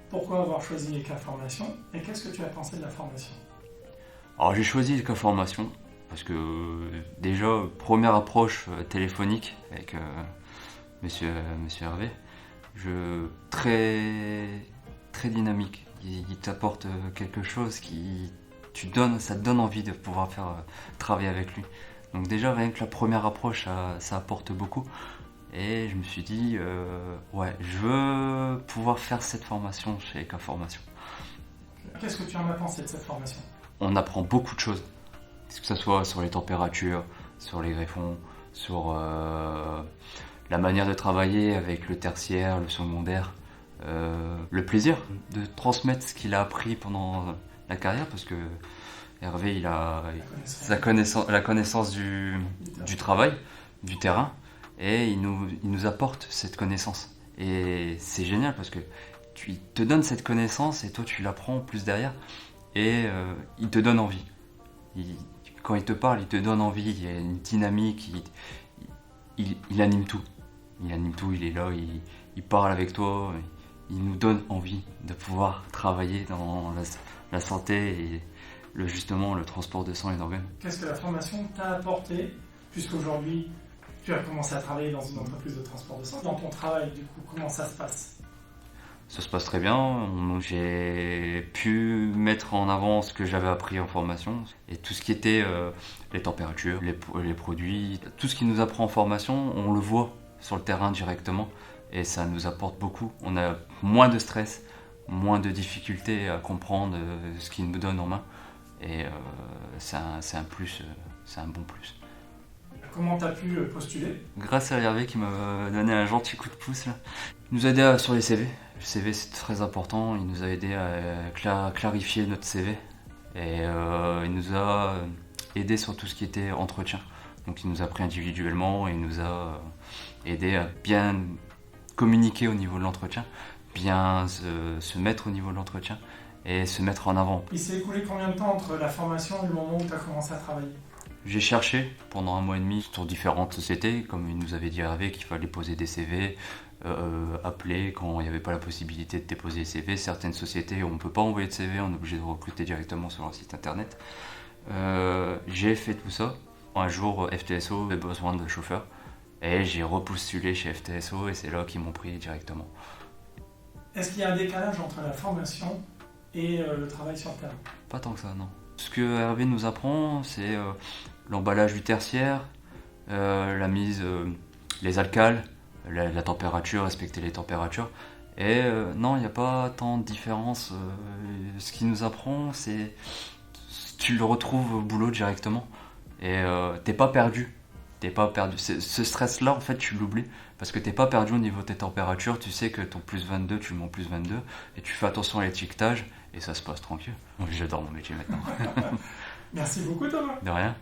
Pourquoi avoir choisi Eca-Formation et qu'est-ce que tu as pensé de la formation? Alors j'ai choisi Eca-Formation parce que déjà, première approche téléphonique avec monsieur Hervé, très, très dynamique. Il t'apporte quelque chose ça te donne envie de pouvoir travailler avec lui. Donc déjà, rien que la première approche, ça apporte beaucoup. Et je me suis dit, ouais, je veux pouvoir faire cette formation chez Eca-Formation. Qu'est-ce que tu en as pensé de cette formation? On apprend beaucoup de choses, que ce soit sur les températures, sur les greffons, sur la manière de travailler avec le tertiaire, le secondaire, le plaisir de transmettre ce qu'il a appris pendant la carrière, parce que Hervé, il a la connaissance du travail, du terrain, et il nous apporte cette connaissance. Et c'est génial parce que il te donne cette connaissance et toi tu l'apprends plus derrière, et il te donne envie. Quand il te parle, il te donne envie, il y a une dynamique, il anime tout. Il anime tout, il est là, il parle avec toi, il nous donne envie de pouvoir travailler dans la santé et justement le transport de sang et d'organes. Qu'est-ce que la formation t'a apporté, puisqu'aujourd'hui tu as commencé à travailler dans une entreprise de transport de sang? Dans ton travail, du coup, comment ça se passe? Ça se passe très bien. J'ai pu mettre en avant ce que j'avais appris en formation et tout ce qui était les températures, les produits, tout ce qui nous apprend en formation, on le voit sur le terrain directement et ça nous apporte beaucoup. On a moins de stress, moins de difficultés à comprendre ce qu'il nous donne en main et c'est un plus, c'est un bon plus. Comment tu as pu postuler? Grâce à Hervé qui m'a donné un gentil coup de pouce là. Il nous a aidé sur les CV. Le CV c'est très important, il nous a aidé à clarifier notre CV et il nous a aidé sur tout ce qui était entretien. Donc il nous a pris individuellement et il nous a aidé à bien communiquer au niveau de l'entretien, bien se mettre au niveau de l'entretien et se mettre en avant. Il s'est écoulé combien de temps entre la formation et le moment où tu as commencé à travailler? J'ai cherché pendant 1 mois et demi sur différentes sociétés, comme il nous avait dit Hervé qu'il fallait poser des CV, appeler quand il n'y avait pas la possibilité de déposer des CV. Certaines sociétés, on ne peut pas envoyer de CV, on est obligé de recruter directement sur leur site internet. J'ai fait tout ça. Un jour, FTSO avait besoin de chauffeurs et j'ai repostulé chez FTSO et c'est là qu'ils m'ont pris directement. Est-ce qu'il y a un décalage entre la formation et le travail sur le terrain? Pas tant que ça, non. Ce que Hervé nous apprend, c'est l'emballage du tertiaire, la mise, les alcals, la température, respecter les températures. Et non, il n'y a pas tant de différence. Ce qu'il nous apprend, c'est tu le retrouves au boulot directement. Et t'es pas perdu. T'es pas perdu. Ce stress-là, en fait, tu l'oublies. Parce que t'es pas perdu au niveau de tes températures. Tu sais que ton plus 22, tu le mets en plus 22. Et tu fais attention à l'étiquetage. Et ça se passe tranquille. J'adore mon métier maintenant. Merci beaucoup, Thomas. De rien.